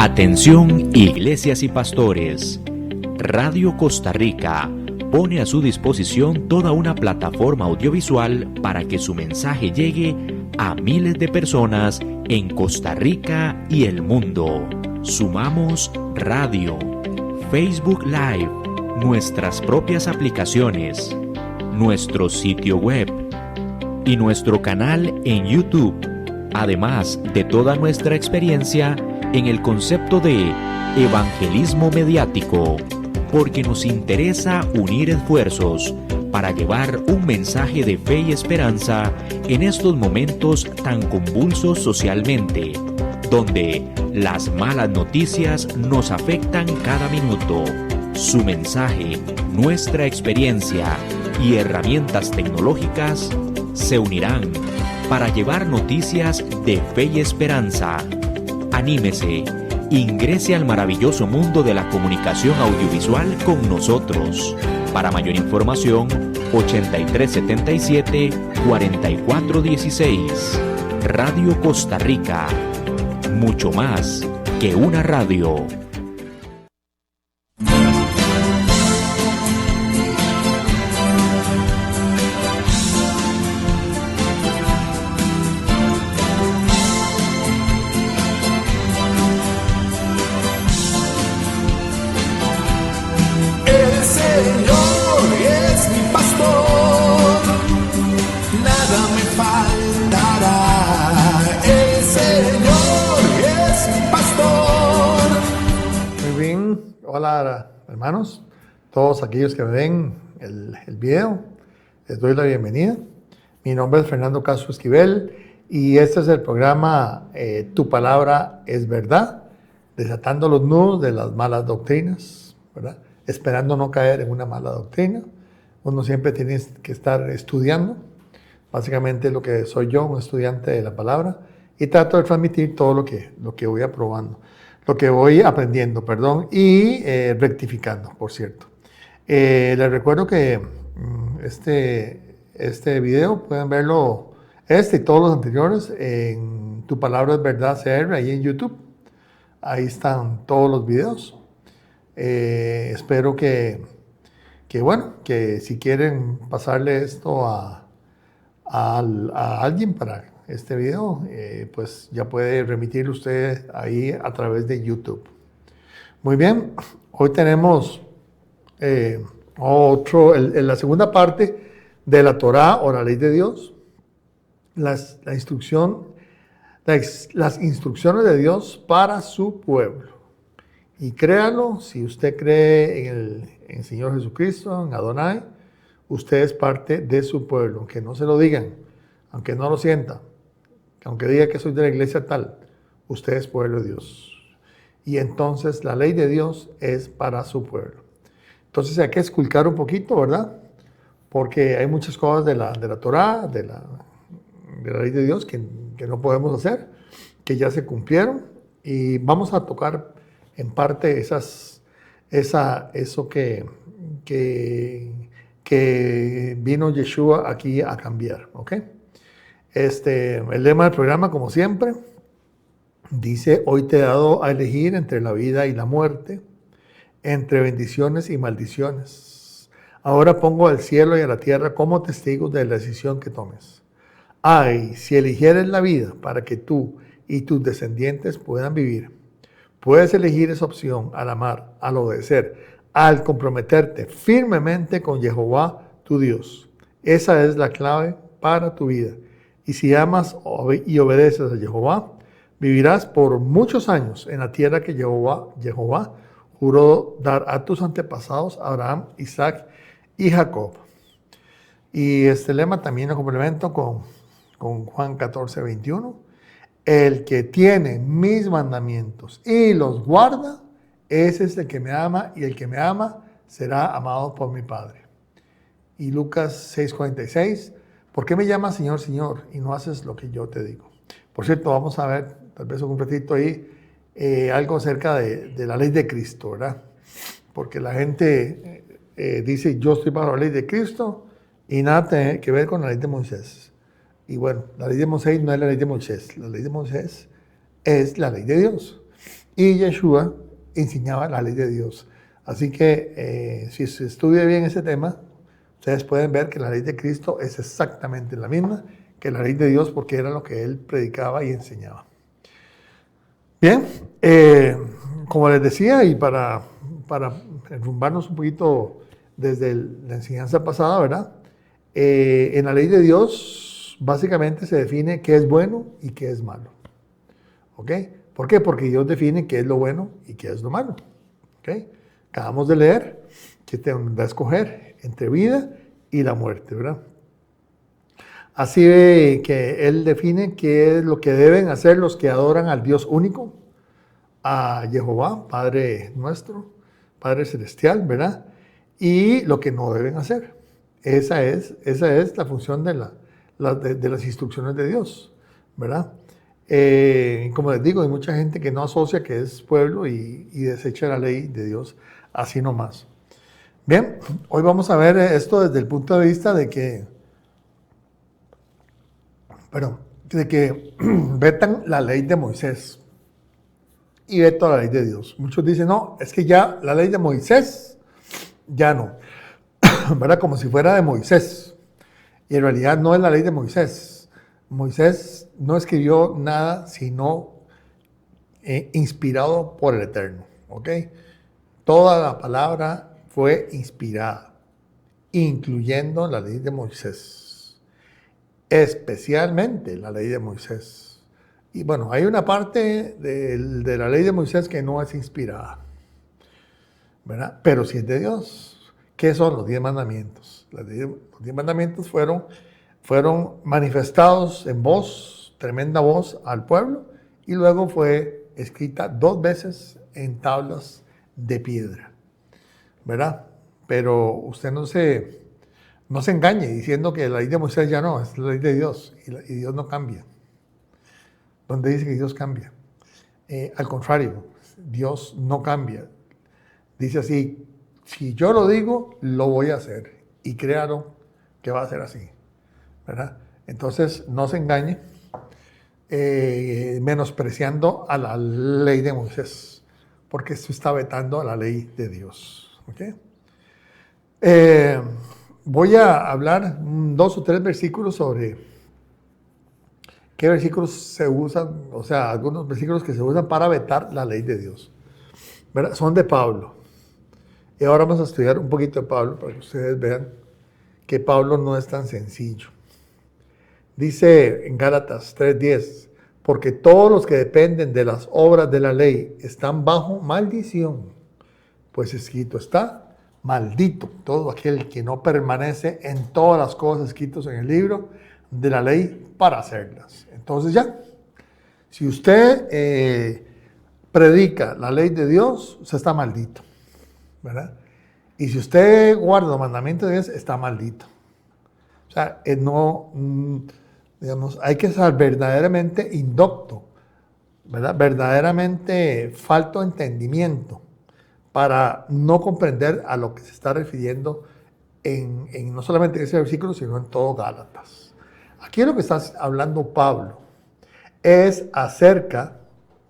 Atención, iglesias y pastores. Radio Costa Rica pone a su disposición toda una plataforma audiovisual para que su mensaje llegue a miles de personas en Costa Rica y el mundo. Sumamos radio, Facebook Live, nuestras propias aplicaciones, nuestro sitio web y nuestro canal en YouTube, además de toda nuestra experiencia en el concepto de evangelismo mediático, porque nos interesa unir esfuerzos para llevar un mensaje de fe y esperanza en estos momentos tan convulsos socialmente, donde las malas noticias nos afectan cada minuto. Su mensaje, nuestra experiencia y herramientas tecnológicas se unirán para llevar noticias de fe y esperanza. Anímese, ingrese al maravilloso mundo de la comunicación audiovisual con nosotros. Para mayor información, 8377-4416. Radio Costa Rica. Mucho más que una radio. Hola hermanos, todos aquellos que me ven el video, les doy la bienvenida. Mi nombre es Fernando Castro Esquivel y este es el programa Tu Palabra es Verdad, desatando los nudos de las malas doctrinas, ¿verdad? Esperando no caer en una mala doctrina. Uno siempre tiene que estar estudiando, básicamente lo que soy yo, un estudiante de la palabra, y trato de transmitir todo lo que voy aprobando. Lo que voy aprendiendo, y rectificando, por cierto. Les recuerdo que este video pueden verlo, y todos los anteriores, en Tu Palabra es Verdad CR, ahí en YouTube. Ahí están todos los videos. Espero que si quieren pasarle esto a alguien para este video, pues ya puede remitirlo usted ahí a través de YouTube. Muy bien, hoy tenemos la segunda parte de la Torá o la ley de Dios, las instrucciones de Dios para su pueblo. Y créalo, si usted cree en el Señor Jesucristo, en Adonai, usted es parte de su pueblo, aunque no se lo digan, aunque no lo sienta. Aunque diga que soy de la iglesia tal, usted es pueblo de Dios. Y entonces la ley de Dios es para su pueblo. Entonces hay que esculcar un poquito, ¿verdad? Porque hay muchas cosas de la Torá, de la ley de Dios que no podemos hacer, que ya se cumplieron. Y vamos a tocar en parte eso que vino Yeshua aquí a cambiar, ¿ok? El lema del programa, como siempre, dice: hoy te he dado a elegir entre la vida y la muerte, entre bendiciones y maldiciones. Ahora pongo al cielo y a la tierra como testigos de la decisión que tomes. Ay, si eligieres la vida para que tú y tus descendientes puedan vivir. Puedes elegir esa opción al amar, al obedecer, al comprometerte firmemente con Jehová, tu Dios. Esa es la clave para tu vida. Y si amas y obedeces a Jehová, vivirás por muchos años en la tierra que Jehová juró dar a tus antepasados, Abraham, Isaac y Jacob. Y este lema también lo complemento con Juan 14, 21. El que tiene mis mandamientos y los guarda, ese es el que me ama, y el que me ama será amado por mi Padre. Y Lucas 6, 46. ¿Por qué me llamas Señor, Señor, y no haces lo que yo te digo? Por cierto, vamos a ver, tal vez un ratito ahí, algo acerca de la ley de Cristo, ¿verdad? Porque la gente dice, yo estoy bajo la ley de Cristo, y nada tiene que ver con la ley de Moisés. Y bueno, la ley de Moisés no es la ley de Moisés. La ley de Moisés es la ley de Dios. y Yeshua enseñaba la ley de Dios. Así que si se estudia bien ese tema, ustedes pueden ver que la ley de Cristo es exactamente la misma que la ley de Dios, porque era lo que él predicaba y enseñaba. Bien, como les decía, y para enrumbarnos un poquito desde la enseñanza pasada, ¿verdad? En la ley de Dios básicamente se define qué es bueno y qué es malo. ¿Ok? ¿Por qué? Porque Dios define qué es lo bueno y qué es lo malo. ¿Ok? Acabamos de leer que te da a escoger entre vida y la muerte, ¿verdad? Así que Él define qué es lo que deben hacer los que adoran al Dios único, a Jehová, Padre nuestro, Padre celestial, ¿verdad? Y lo que no deben hacer. Esa es la función de las instrucciones de Dios, ¿verdad? Como les digo, hay mucha gente que no asocia que es pueblo y desecha la ley de Dios así nomás. Bien, hoy vamos a ver esto desde el punto de vista de que vetan la ley de Moisés y vetan la ley de Dios. Muchos dicen, no, es que ya la ley de Moisés, ya no, ¿verdad? Como si fuera de Moisés. Y en realidad no es la ley de Moisés. Moisés no escribió nada sino inspirado por el Eterno, ¿ok? Toda la palabra fue inspirada, incluyendo la ley de Moisés, especialmente la ley de Moisés. Y bueno, hay una parte de la ley de Moisés que no es inspirada, ¿verdad? Pero sí es de Dios. ¿Qué son los 10 mandamientos? Los 10 mandamientos fueron manifestados en voz, tremenda voz al pueblo, y luego fue escrita 2 veces en tablas de piedra, ¿verdad? Pero usted no se engañe diciendo que la ley de Moisés ya no, es la ley de Dios, y Dios no cambia. ¿Dónde dice que Dios cambia? Al contrario, Dios no cambia. Dice así, si yo lo digo, lo voy a hacer. Y créanlo que va a ser así, ¿verdad? Entonces, no se engañe menospreciando a la ley de Moisés, porque esto está vetando a la ley de Dios. ¿Okay? Voy a hablar 2 o 3 versículos sobre qué versículos se usan, o sea, algunos versículos que se usan para vetar la ley de Dios, ¿verdad? Son de Pablo. Y ahora vamos a estudiar un poquito de Pablo para que ustedes vean que Pablo no es tan sencillo. Dice en Gálatas 3:10, porque todos los que dependen de las obras de la ley están bajo maldición, pues escrito está, maldito todo aquel que no permanece en todas las cosas escritas en el libro de la ley para hacerlas. Entonces ya, si usted predica la ley de Dios, usted está maldito, ¿verdad? Y si usted guarda los mandamientos de Dios, está maldito. O sea, digamos, hay que ser verdaderamente indocto, ¿verdad? Verdaderamente falto de entendimiento para no comprender a lo que se está refiriendo en no solamente en ese versículo, sino en todo Gálatas. Aquí lo que está hablando Pablo es acerca,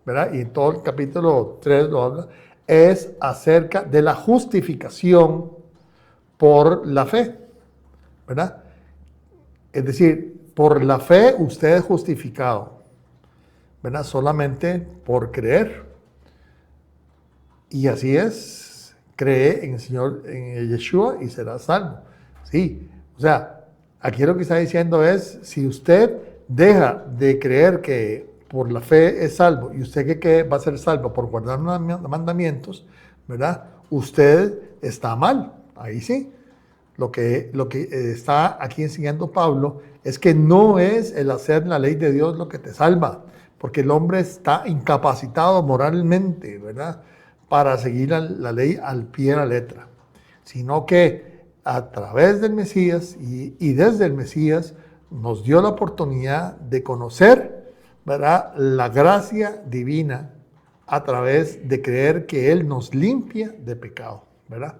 ¿verdad? Y en todo el capítulo 3 lo habla, es acerca de la justificación por la fe, ¿verdad? Es decir, por la fe usted es justificado, ¿verdad? Solamente por creer. Y así es, cree en el Señor, en el Yeshua y será salvo. Sí, o sea, aquí lo que está diciendo es, si usted deja de creer que por la fe es salvo y usted que va a ser salvo por guardar los mandamientos, ¿verdad? Usted está mal, ahí sí. Lo que está aquí enseñando Pablo es que no es el hacer la ley de Dios lo que te salva, porque el hombre está incapacitado moralmente, ¿verdad?, para seguir la ley al pie de la letra, sino que a través del Mesías y desde el Mesías nos dio la oportunidad de conocer, ¿verdad?, la gracia divina a través de creer que Él nos limpia de pecado, ¿verdad?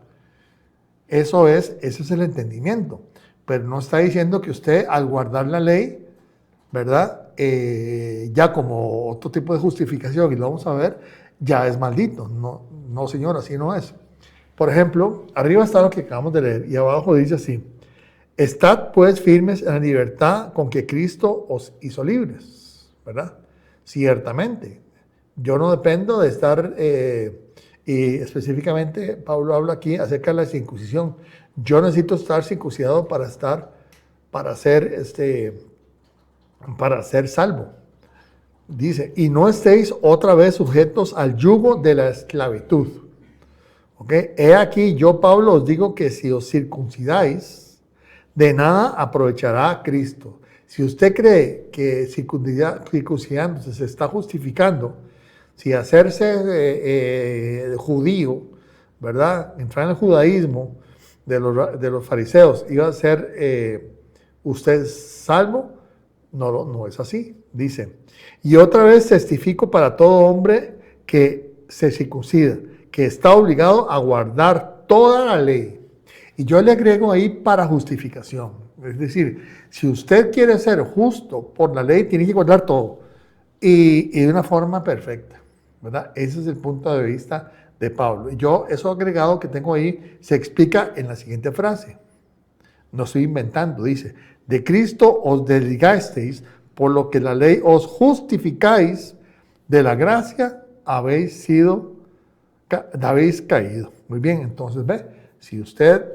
Eso es el entendimiento, pero no está diciendo que usted al guardar la ley, ¿verdad?, ya como otro tipo de justificación, y lo vamos a ver, ya es maldito. No, no, señor, así no es. Por ejemplo, arriba está lo que acabamos de leer y abajo dice así: estad pues firmes en la libertad con que Cristo os hizo libres, ¿verdad? Ciertamente, yo no dependo de estar, y específicamente Pablo habla aquí acerca de la circuncisión. Yo necesito estar circuncidado para ser salvo. Dice, y no estéis otra vez sujetos al yugo de la esclavitud. ¿Ok? He aquí, yo Pablo os digo que si os circuncidáis, de nada aprovechará a Cristo. Si usted cree que circuncidándose se está justificando, si hacerse judío, ¿verdad? Entrar en el judaísmo de los fariseos iba a ser usted salvo, no es así. Dice, y otra vez testifico para todo hombre que se circuncida, que está obligado a guardar toda la ley. Y yo le agrego ahí para justificación. Es decir, si usted quiere ser justo por la ley, tiene que guardar todo. Y de una forma perfecta, ¿verdad? Ese es el punto de vista de Pablo. Y yo, eso agregado que tengo ahí, se explica en la siguiente frase. No estoy inventando, dice, de Cristo os desligasteis, por lo que la ley os justificáis, de la gracia habéis caído. Muy bien, entonces ve, si usted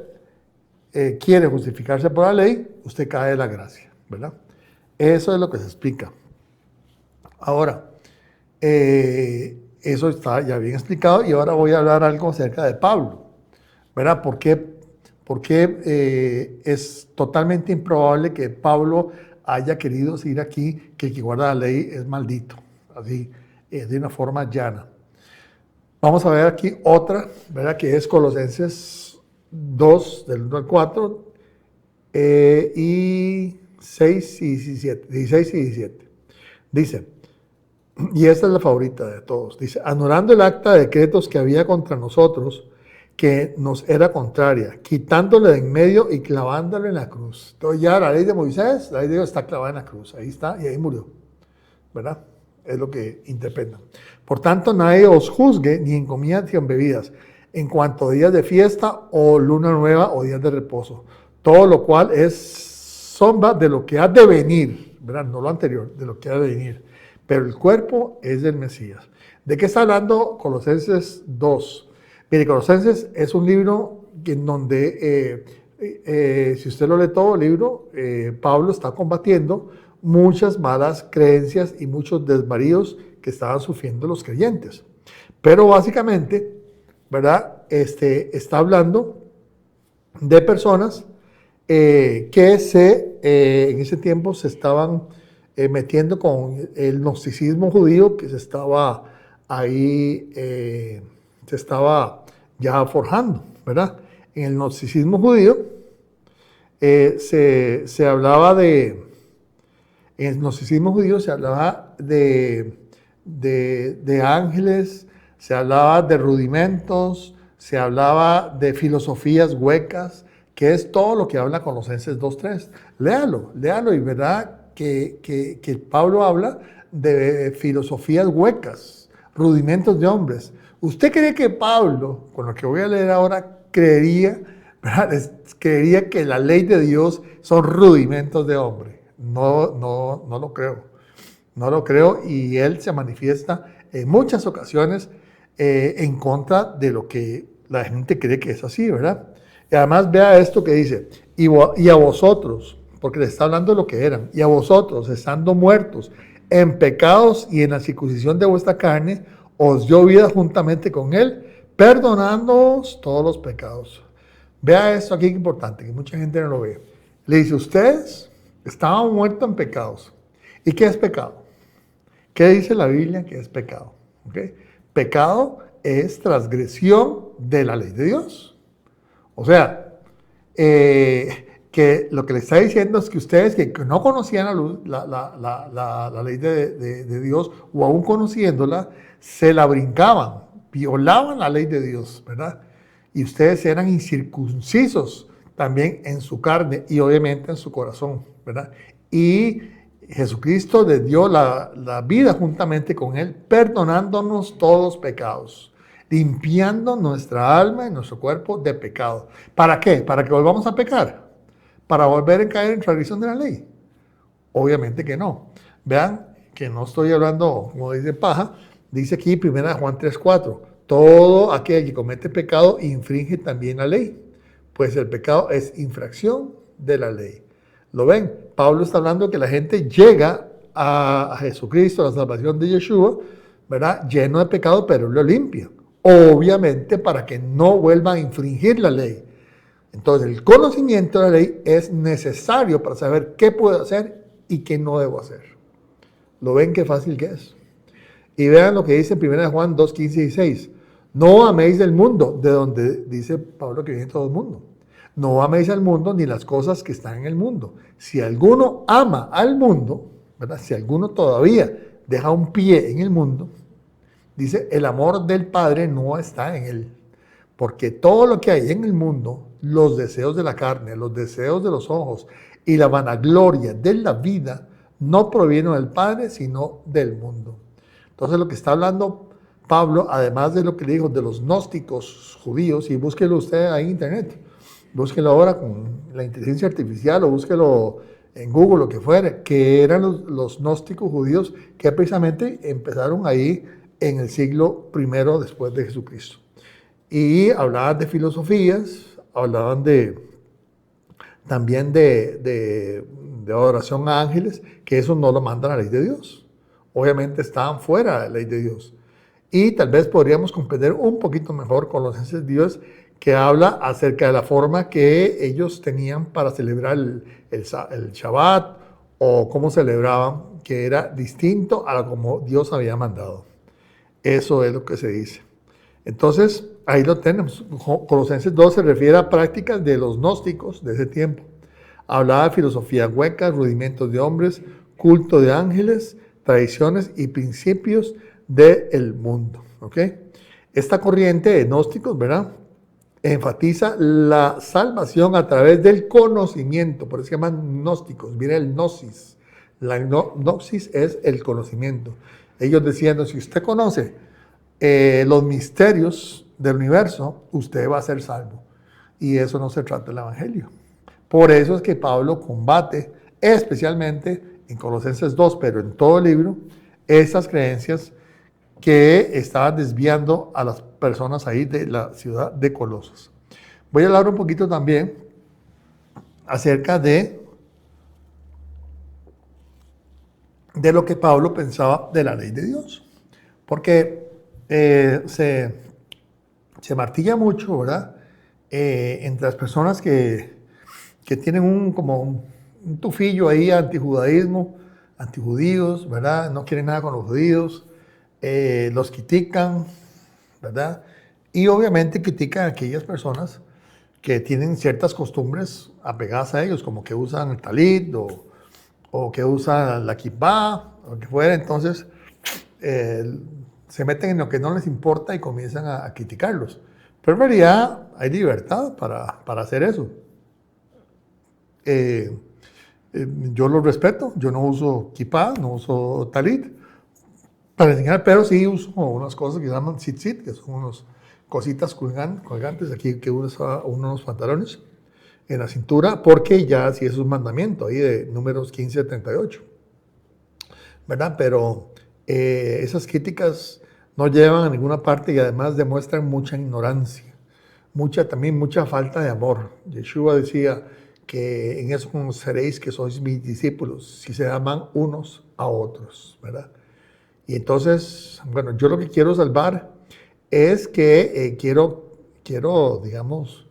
quiere justificarse por la ley, usted cae de la gracia, ¿verdad? Eso es lo que se explica. Ahora, eso está ya bien explicado y ahora voy a hablar algo acerca de Pablo, ¿verdad? ¿Por qué es totalmente improbable que Pablo haya querido decir aquí que el que guarda la ley es maldito? Así, de una forma llana. Vamos a ver aquí otra, ¿verdad? Que es Colosenses 2, del 1 al 4, y 6 y 17, 16 y 17. Dice, y esta es la favorita de todos, dice, anulando el acta de decretos que había contra nosotros, que nos era contraria, quitándole de en medio y clavándole en la cruz. Entonces ya la ley de Moisés, la ley de Dios está clavada en la cruz, ahí está, y ahí murió, ¿verdad? Es lo que interpretan. Por tanto, nadie os juzgue ni en comidas ni en bebidas, en cuanto a días de fiesta o luna nueva o días de reposo. Todo lo cual es sombra de lo que ha de venir, ¿verdad? No lo anterior, de lo que ha de venir. Pero el cuerpo es del Mesías. ¿De qué está hablando Colosenses 2? Mire, Colosenses es un libro en donde, si usted lo lee todo el libro, Pablo está combatiendo muchas malas creencias y muchos desvaríos que estaban sufriendo los creyentes. Pero básicamente, ¿verdad? Está hablando de personas que en ese tiempo se estaban metiendo con el gnosticismo judío que se estaba ahí, se estaba ya forjando, ¿verdad? En el gnosticismo judío se hablaba en el gnosticismo judío se hablaba de ángeles, se hablaba de rudimentos, se hablaba de filosofías huecas, que es todo lo que habla Colosenses 2.3. Léalo y verá que Pablo habla de filosofías huecas, rudimentos de hombres. ¿Usted cree que Pablo, con lo que voy a leer ahora, creería que la ley de Dios son rudimentos de hombre? No lo creo. No lo creo, y él se manifiesta en muchas ocasiones en contra de lo que la gente cree que es así, ¿verdad? Y además vea esto que dice, y a vosotros, porque le está hablando de lo que eran, y a vosotros, estando muertos en pecados y en la circuncisión de vuestra carne, os dio vida juntamente con él, perdonándoos todos los pecados. Vea esto aquí, que es importante, que mucha gente no lo ve. Le dice, ustedes estaban muertos en pecados. ¿Y qué es pecado? ¿Qué dice la Biblia que es pecado? ¿Okay? Pecado es transgresión de la ley de Dios. O sea, que lo que le está diciendo es que ustedes que no conocían la ley de Dios, o aún conociéndola, se la brincaban, violaban la ley de Dios, ¿verdad? Y ustedes eran incircuncisos también en su carne y obviamente en su corazón, ¿verdad? Y Jesucristo les dio la vida juntamente con Él, perdonándonos todos los pecados, limpiando nuestra alma y nuestro cuerpo de pecado. ¿Para qué? ¿Para que volvamos a pecar? ¿Para volver a caer en transgresión de la ley? Obviamente que no. Vean que no estoy hablando, como dice paja, dice aquí 1 Juan 3:4, todo aquel que comete pecado infringe también la ley, pues el pecado es infracción de la ley. ¿Lo ven? Pablo está hablando de que la gente llega a Jesucristo, a la salvación de Yeshua, ¿verdad? Lleno de pecado, pero lo limpia. Obviamente para que no vuelva a infringir la ley. Entonces el conocimiento de la ley es necesario para saber qué puedo hacer y qué no debo hacer. ¿Lo ven qué fácil que es? Y vean lo que dice en 1 Juan 2, 15 y 16. No améis el mundo, de donde dice Pablo que viene todo el mundo. No améis al mundo ni las cosas que están en el mundo. Si alguno ama al mundo, ¿verdad? Si alguno todavía deja un pie en el mundo, dice, el amor del Padre no está en él. Porque todo lo que hay en el mundo, los deseos de la carne, los deseos de los ojos y la vanagloria de la vida, no provienen del Padre, sino del mundo. Entonces lo que está hablando Pablo, además de lo que le dijo de los gnósticos judíos, y búsquelo usted ahí en internet, búsquelo ahora con la inteligencia artificial o búsquelo en Google, lo que fuera, que eran los gnósticos judíos que precisamente empezaron ahí en el siglo I después de Jesucristo. Y hablaban de filosofías, hablaban también de adoración a ángeles, que eso no lo manda la ley de Dios. Obviamente estaban fuera de la ley de Dios. Y tal vez podríamos comprender un poquito mejor Colosenses 10, que habla acerca de la forma que ellos tenían para celebrar el Shabbat o cómo celebraban, que era distinto a como Dios había mandado. Eso es lo que se dice. Entonces, ahí lo tenemos. Colosenses 2 se refiere a prácticas de los gnósticos de ese tiempo. Hablaba de filosofía hueca, rudimentos de hombres, culto de ángeles, tradiciones y principios del mundo. ¿Ok? Esta corriente de gnósticos, ¿verdad?, enfatiza la salvación a través del conocimiento, por eso se llaman gnósticos. Mira el gnosis. La gnosis es el conocimiento. Ellos decían, si usted conoce los misterios del universo, usted va a ser salvo. Y eso no se trata del Evangelio. Por eso es que Pablo combate, especialmente en Colosenses 2, pero en todo el libro, esas creencias que estaban desviando a las personas ahí de la ciudad de Colosas. Voy a hablar un poquito también acerca de lo que Pablo pensaba de la ley de Dios. Porque se martilla mucho, ¿verdad?, entre las personas que tienen como un tufillo ahí antijudaísmo, antijudíos, ¿verdad? No quieren nada con los judíos, los critican, ¿verdad? Y obviamente critican a aquellas personas que tienen ciertas costumbres apegadas a ellos, como que usan el talit o que usan la kippah, o lo que fuera. Entonces se meten en lo que no les importa y comienzan a criticarlos. Pero en realidad hay libertad para hacer eso. Yo lo respeto, yo no uso kippah, no uso talit para enseñar, pero sí uso unas cosas que se llaman tzitzit, que son unas cositas colgantes aquí que usa unos pantalones en la cintura, porque ya sí es un mandamiento ahí de Números 15:38, ¿verdad? Pero esas críticas no llevan a ninguna parte y además demuestran mucha ignorancia, también mucha falta de amor. Yeshua decía que en eso conoceréis que sois mis discípulos, si se aman unos a otros, ¿verdad? Y entonces, bueno, yo lo que quiero salvar es que quiero, digamos,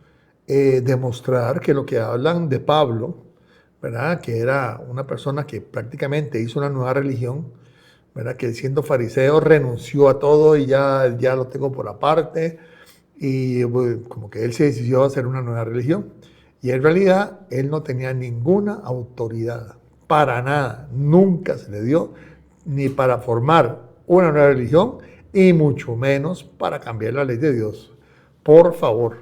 demostrar que lo que hablan de Pablo, ¿verdad?, que era una persona que prácticamente hizo una nueva religión, ¿verdad?, que siendo fariseo renunció a todo y ya lo tengo por aparte, y pues, como que él se decidió a hacer una nueva religión. Y en realidad él no tenía ninguna autoridad, para nada, nunca se le dio ni para formar una nueva religión, y mucho menos para cambiar la ley de Dios. Por favor,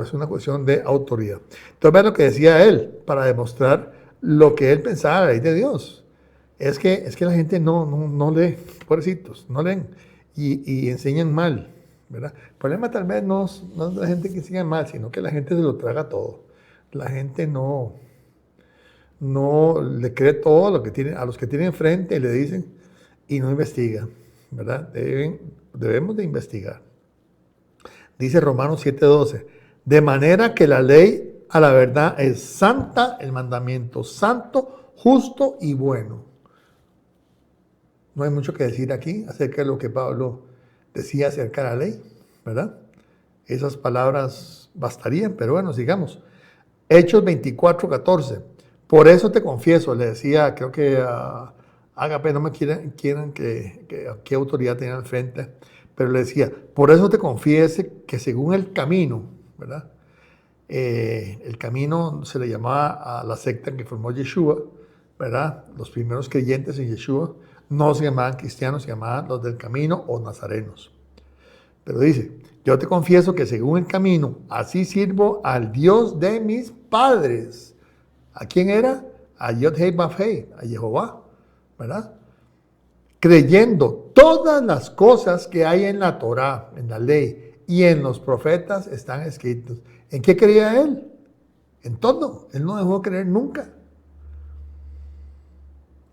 es una cuestión de autoridad. Entonces, vean lo que decía él, para demostrar lo que él pensaba de la ley de Dios. Es que la gente no lee, pobrecitos, no leen y enseñan mal, ¿verdad? El problema tal vez no es la gente que enseña mal, sino que la gente se lo traga todo. La gente no le cree todo lo que tiene, a los que tienen enfrente y le dicen y no investiga, ¿verdad? Debemos de investigar. Dice Romanos 7:12, de manera que la ley a la verdad es santa, el mandamiento santo, justo y bueno. No hay mucho que decir aquí acerca de lo que Pablo decía acerca de la ley, ¿verdad? Esas palabras bastarían, pero bueno, sigamos. Hechos 24:14. Por eso te confieso, le decía, creo que a Ágape, no me quieran qué autoridad tenía al frente, pero le decía, por eso te confiese que según el camino, ¿verdad? El camino se le llamaba a la secta que formó Yeshua, ¿verdad? Los primeros creyentes en Yeshua no se llamaban cristianos, se llamaban los del camino o nazarenos. Pero dice, yo te confieso que según el camino, así sirvo al Dios de mis padres. ¿A quién era? A Yod-Heh Vaf-Heh, a Jehová, ¿verdad? Creyendo todas las cosas que hay en la Torá, en la ley y en los profetas están escritos. ¿En qué creía él? En todo. Él no dejó de creer nunca.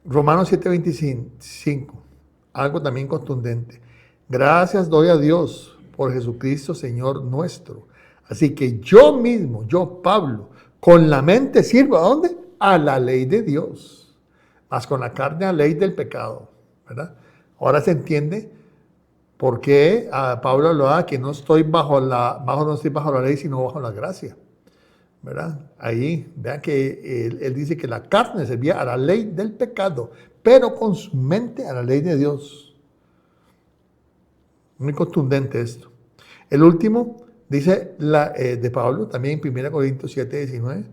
Romanos 7:25, algo también contundente. Gracias doy a Dios por Jesucristo, Señor nuestro. Así que yo mismo, yo Pablo, con la mente sirvo, ¿a dónde? A la ley de Dios, más con la carne a la ley del pecado, ¿verdad? Ahora se entiende por qué Pablo hablaba que no estoy bajo la ley, sino bajo la gracia, ¿verdad? Ahí, vean que él dice que la carne servía a la ley del pecado, pero con su mente a la ley de Dios. Muy contundente esto. El último, dice de Pablo, también en 1 Corintios 7:19,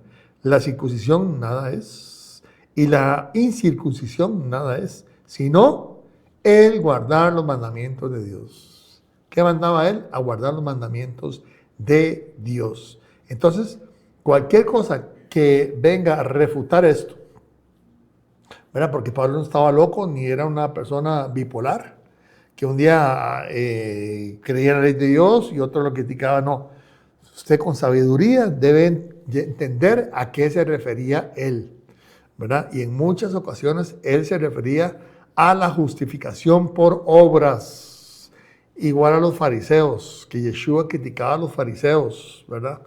la circuncisión nada es, y la incircuncisión nada es, sino el guardar los mandamientos de Dios. ¿Qué mandaba él? A guardar los mandamientos de Dios. Entonces, cualquier cosa que venga a refutar esto, ¿verdad? Porque Pablo no estaba loco ni era una persona bipolar, que un día creía en la ley de Dios y otro lo criticaba. No, usted con sabiduría debe entender a qué se refería él, ¿verdad? Y en muchas ocasiones él se refería a la justificación por obras, igual a los fariseos, que Yeshua criticaba a los fariseos, ¿verdad?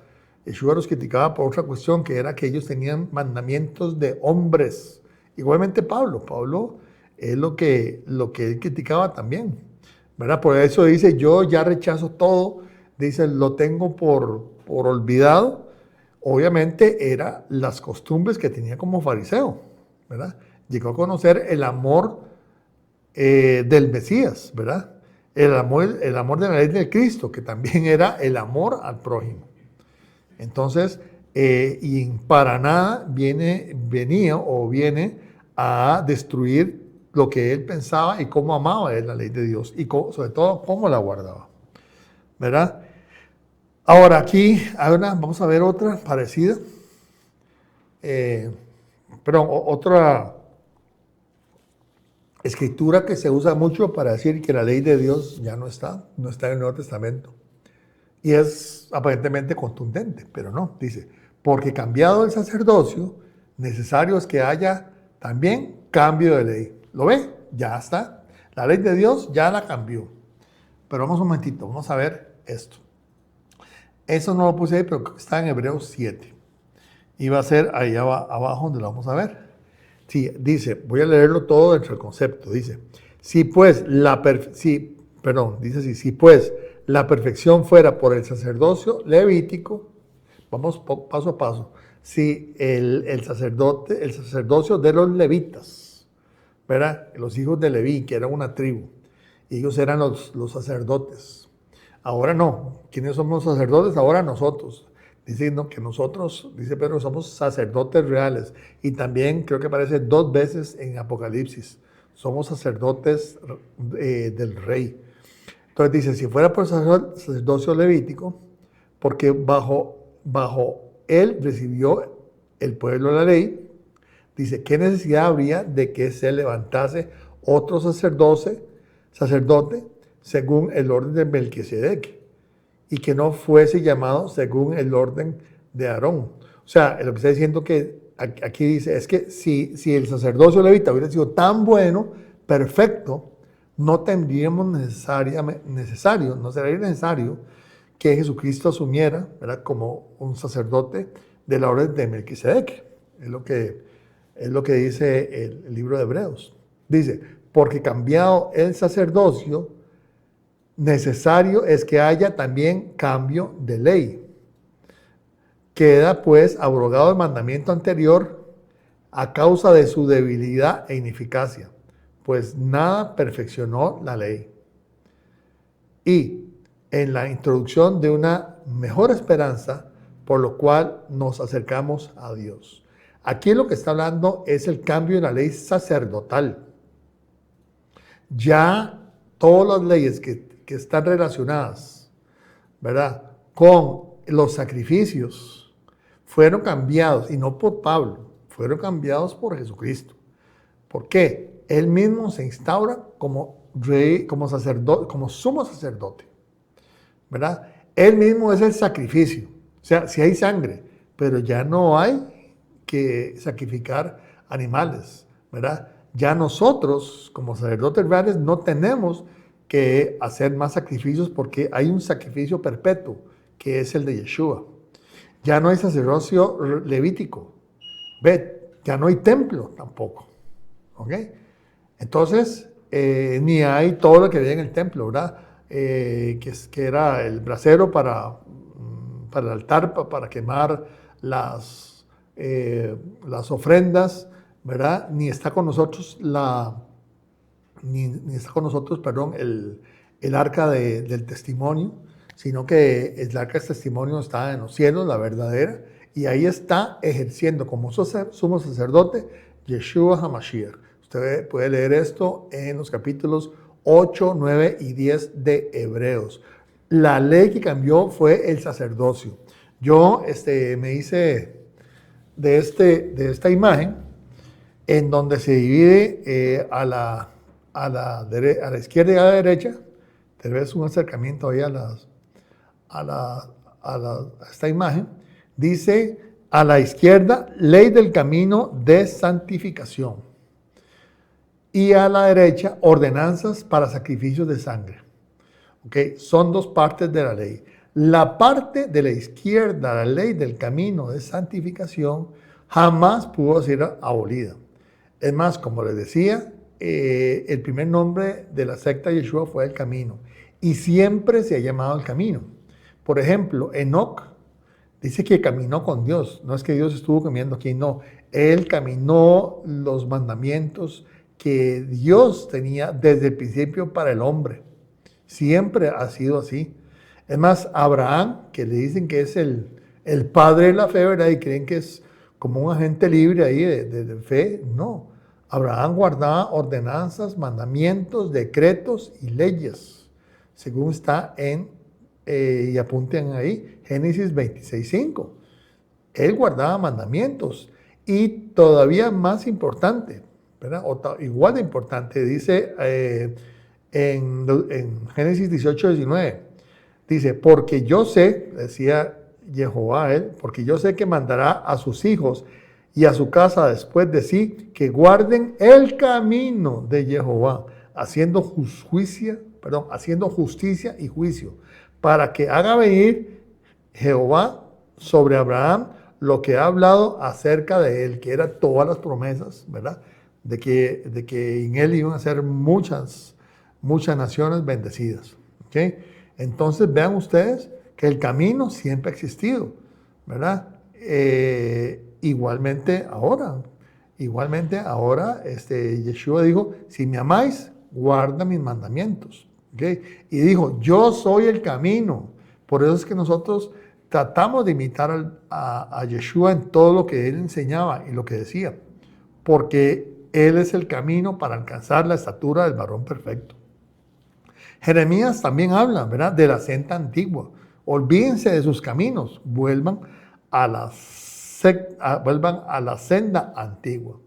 Yeshua los criticaba por otra cuestión, que era que ellos tenían mandamientos de hombres. Igualmente Pablo es lo que él criticaba también, ¿verdad? Por eso dice, yo ya rechazo todo, dice, lo tengo por olvidado. Obviamente eran las costumbres que tenía como fariseo, ¿verdad? Llegó a conocer el amor del Mesías, ¿verdad? El amor de la ley de Cristo, que también era el amor al prójimo. Entonces, y para nada viene a destruir lo que él pensaba y cómo amaba él la ley de Dios y sobre todo cómo la guardaba, ¿verdad? Ahora aquí vamos a ver otra parecida, otra escritura que se usa mucho para decir que la ley de Dios ya no está en el Nuevo Testamento. Y es aparentemente contundente, pero no, dice, porque cambiado el sacerdocio, necesario es que haya también cambio de ley. ¿Lo ve? Ya está. La ley de Dios ya la cambió. Pero vamos un momentito, vamos a ver esto. Eso no lo puse ahí, pero está en Hebreos 7. Y va a ser ahí abajo donde lo vamos a ver. Sí, dice, voy a leerlo todo dentro del concepto. Dice, si pues la perfección fuera por el sacerdocio levítico, vamos paso a paso. Si el sacerdocio de los levitas, ¿verdad? Los hijos de Leví, que eran una tribu, ellos eran los sacerdotes. Ahora no. ¿Quiénes somos los sacerdotes? Ahora nosotros. Diciendo que nosotros, dice Pedro, somos sacerdotes reales. Y también creo que aparece 2 veces en Apocalipsis. Somos sacerdotes del rey. Entonces dice, si fuera por sacerdocio levítico, porque bajo él recibió el pueblo la ley, Dice, ¿qué necesidad habría de que se levantase otro sacerdote según el orden de Melquisedec y que no fuese llamado según el orden de Aarón? O sea, lo que está diciendo que aquí dice es que si el sacerdocio levita hubiera sido tan bueno, perfecto, no tendríamos no sería necesario que Jesucristo asumiera, ¿verdad?, como un sacerdote de la orden de Melquisedec. Es lo que dice el libro de Hebreos. Dice, porque cambiado el sacerdocio, necesario es que haya también cambio de ley. Queda pues abrogado el mandamiento anterior a causa de su debilidad e ineficacia, pues nada perfeccionó la ley. Y en la introducción de una mejor esperanza, por lo cual nos acercamos a Dios. Aquí lo que está hablando es el cambio en la ley sacerdotal. Ya todas las leyes que están relacionadas, ¿verdad?, con los sacrificios fueron cambiados, y no por Pablo, fueron cambiados por Jesucristo. ¿Por qué? Él mismo se instaura como rey, como sacerdote, como sumo sacerdote, ¿verdad? Él mismo es el sacrificio. O sea, sí hay sangre, pero ya no hay que sacrificar animales, ¿verdad? Ya nosotros, como sacerdotes reales, no tenemos que hacer más sacrificios porque hay un sacrificio perpetuo, que es el de Yeshua. Ya no hay sacerdocio levítico. Ya no hay templo tampoco. ¿Ok? Entonces, ni hay todo lo que había en el templo, ¿verdad? Que era el brasero para el altar, para quemar las ofrendas, ¿verdad? Ni está con nosotros el arca del testimonio, sino que el arca del testimonio está en los cielos, la verdadera, y ahí está ejerciendo como sumo sacerdote Yeshua HaMashiach. Usted puede leer esto en los capítulos 8, 9 y 10 de Hebreos. La ley que cambió fue el sacerdocio. Yo me hice de esta imagen en donde se divide a la izquierda y a la derecha. Tal vez un acercamiento ahí a esta imagen. Dice a la izquierda, ley del camino de santificación. Y a la derecha, ordenanzas para sacrificios de sangre. ¿Okay? Son dos partes de la ley. La parte de la izquierda, la ley del camino de santificación, jamás pudo ser abolida. Es más, como les decía, el primer nombre de la secta Yeshua fue el camino. Y siempre se ha llamado el camino. Por ejemplo, Enoc dice que caminó con Dios. No es que Dios estuvo caminando aquí, no. Él caminó los mandamientos que Dios tenía desde el principio para el hombre. Siempre ha sido así. Es más, Abraham, que le dicen que es el padre de la fe, ¿verdad? Y creen que es como un agente libre ahí de fe. No. Abraham guardaba ordenanzas, mandamientos, decretos y leyes, según está y apunten ahí, Génesis 26:5. Él guardaba mandamientos. Y todavía más importante, ¿verdad? Igual de importante, dice en Génesis 18:19, dice, porque yo sé, decía Jehová a él, porque yo sé que mandará a sus hijos y a su casa después de sí, que guarden el camino de Jehová, haciendo justicia y juicio, para que haga venir Jehová sobre Abraham lo que ha hablado acerca de él, que eran todas las promesas, ¿verdad? De que en él iban a ser muchas naciones bendecidas. ¿Okay? Entonces vean ustedes que el camino siempre ha existido, ¿verdad? Igualmente ahora, Yeshua dijo, si me amáis, guarda mis mandamientos. ¿Okay? Y dijo, yo soy el camino. Por eso es que nosotros tratamos de imitar a Yeshua en todo lo que él enseñaba y lo que decía, porque él es el camino para alcanzar la estatura del varón perfecto. Jeremías también habla, ¿verdad?, de la senda antigua. Olvídense de sus caminos, vuelvan a la senda antigua.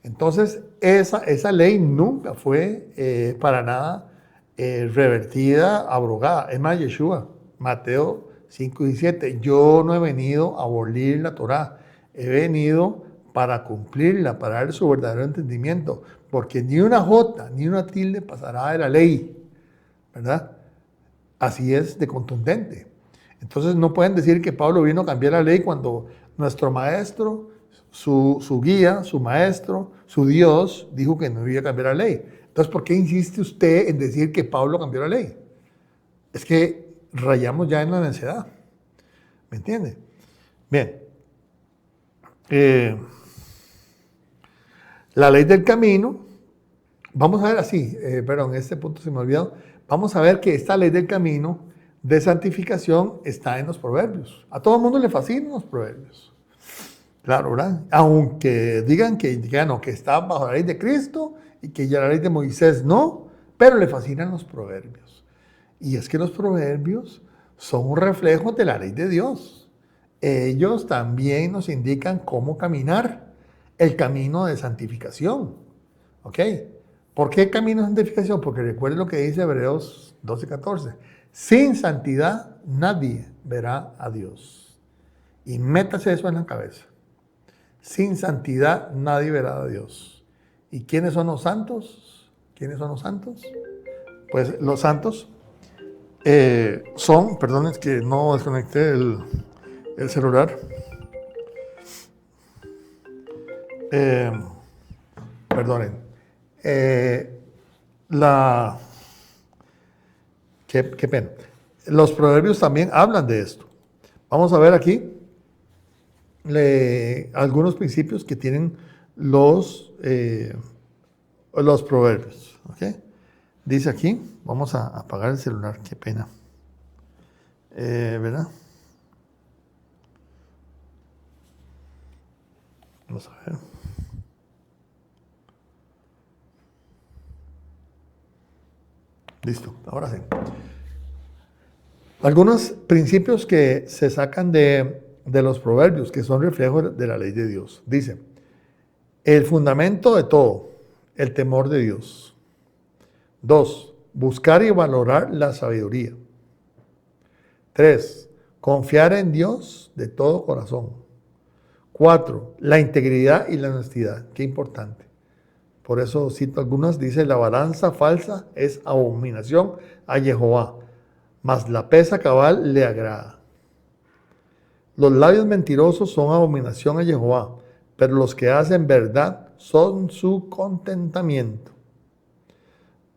Entonces, esa ley nunca fue para nada revertida, abrogada. Es más, Yeshua, Mateo 5:17, yo no he venido a abolir la Torá, he venido para cumplirla, para darle su verdadero entendimiento, porque ni una jota, ni una tilde pasará de la ley, ¿verdad? Así es de contundente. Entonces no pueden decir que Pablo vino a cambiar la ley cuando nuestro maestro, su guía, su maestro, su Dios, dijo que no iba a cambiar la ley. Entonces, ¿por qué insiste usted en decir que Pablo cambió la ley? Es que rayamos ya en la necedad. ¿Me entiende? Bien. La ley del camino, vamos a ver así, perdón, este punto se me olvidó. Vamos a ver que esta ley del camino de santificación está en los proverbios. A todo el mundo le fascinan los proverbios. Claro, ¿verdad? Aunque digan que está bajo la ley de Cristo y que ya la ley de Moisés no, pero le fascinan los proverbios. Y es que los proverbios son un reflejo de la ley de Dios. Ellos también nos indican cómo caminar el camino de santificación. ¿Ok? ¿Por qué camino de santificación? Porque recuerden lo que dice Hebreos 12:14. Sin santidad nadie verá a Dios. Y métase eso en la cabeza. Sin santidad nadie verá a Dios. ¿Y quiénes son los santos? ¿Quiénes son los santos? Pues los santos son, perdón, es que no desconecté el celular. Perdonen. Qué pena. Los proverbios también hablan de esto. Vamos a ver aquí algunos principios que tienen los proverbios. ¿Okay? Dice aquí, vamos a apagar el celular, qué pena. ¿Verdad? Vamos a ver. Listo, ahora sí. Algunos principios que se sacan de los proverbios, que son reflejos de la ley de Dios. Dice, el fundamento de todo, el temor de Dios. 2, buscar y valorar la sabiduría. 3, confiar en Dios de todo corazón. 4, la integridad y la honestidad. Qué importante. Por eso cito algunas, dice, la balanza falsa es abominación a Jehová, mas la pesa cabal le agrada. Los labios mentirosos son abominación a Jehová, pero los que hacen verdad son su contentamiento.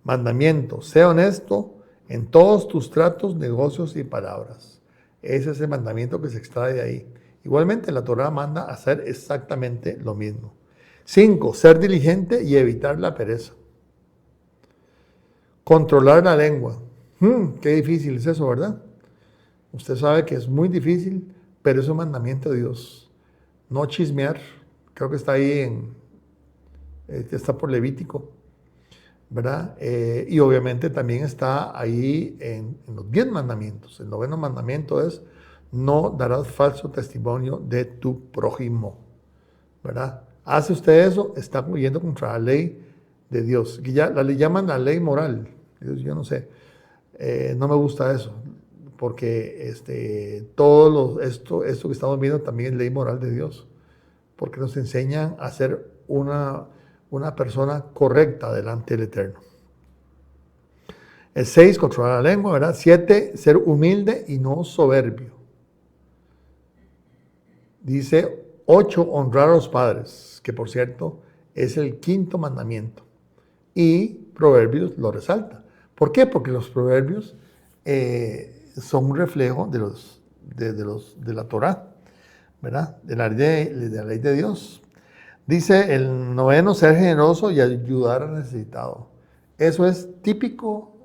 Mandamiento, sé honesto en todos tus tratos, negocios y palabras. Ese es el mandamiento que se extrae de ahí. Igualmente la Torá manda a hacer exactamente lo mismo. 5, ser diligente y evitar la pereza. Controlar la lengua. Qué difícil es eso, ¿verdad? Usted sabe que es muy difícil, pero es un mandamiento de Dios. No chismear. Creo que está ahí está por Levítico, ¿verdad? Y obviamente también está ahí en los 10 mandamientos. El 9º mandamiento es, no darás falso testimonio de tu prójimo, ¿verdad? Hace usted eso, está yendo contra la ley de Dios, que ya le llaman la ley moral. Yo no sé, no me gusta eso, porque esto que estamos viendo también es ley moral de Dios, porque nos enseñan a ser una persona correcta delante del Eterno. El 6, controlar la lengua, ¿verdad? 7, ser humilde y no soberbio. Dice 8, honrar a los padres, que por cierto es el 5º mandamiento. Y Proverbios lo resalta. ¿Por qué? Porque los proverbios son un reflejo de la Torá, ¿verdad? De la ley de Dios. Dice el 9º, ser generoso y ayudar al necesitado. Eso es típico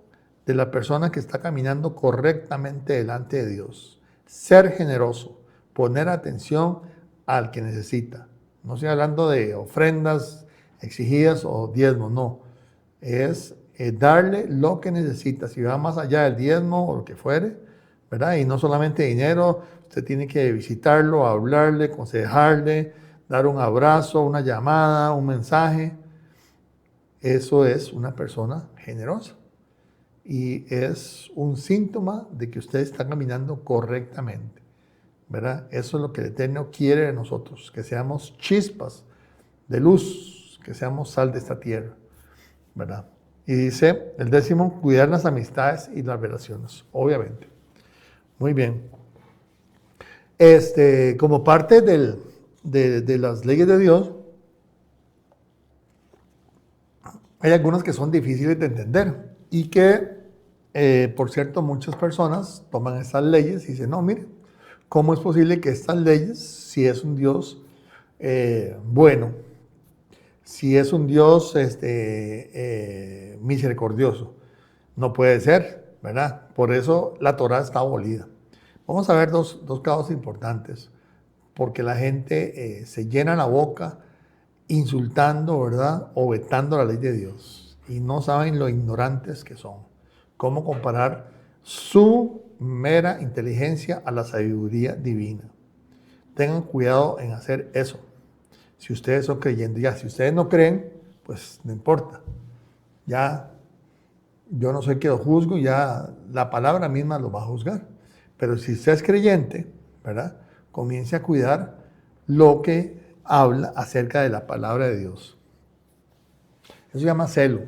de la persona que está caminando correctamente delante de Dios. Ser generoso, poner atención al que necesita. No estoy hablando de ofrendas exigidas o diezmos, no. Es darle lo que necesita. Si va más allá del diezmo o lo que fuere, ¿verdad? Y no solamente dinero, usted tiene que visitarlo, hablarle, aconsejarle, dar un abrazo, una llamada, un mensaje. Eso es una persona generosa y es un síntoma de que usted está caminando correctamente, ¿verdad? Eso es lo que el Eterno quiere de nosotros, que seamos chispas de luz, que seamos sal de esta tierra, ¿verdad? Y dice el 10º, cuidar las amistades y las relaciones, obviamente. Muy bien. Como parte de las leyes de Dios, hay algunas que son difíciles de entender y que, por cierto, muchas personas toman estas leyes y dicen, no, mire, ¿cómo es posible que estas leyes, si es un Dios bueno, si es un Dios misericordioso, no puede ser, ¿verdad? Por eso la Torá está abolida. Vamos a ver dos casos importantes, porque la gente se llena la boca insultando, ¿verdad? O vetando la ley de Dios. Y no saben lo ignorantes que son. Cómo comparar su mera inteligencia a la sabiduría divina. Tengan cuidado en hacer eso. Si ustedes son creyentes, ya, si ustedes no creen, pues no importa. Ya, yo no soy que lo juzgo, ya la palabra misma lo va a juzgar. Pero si usted es creyente, ¿verdad? Comience a cuidar lo que habla acerca de la palabra de Dios. Eso se llama celo.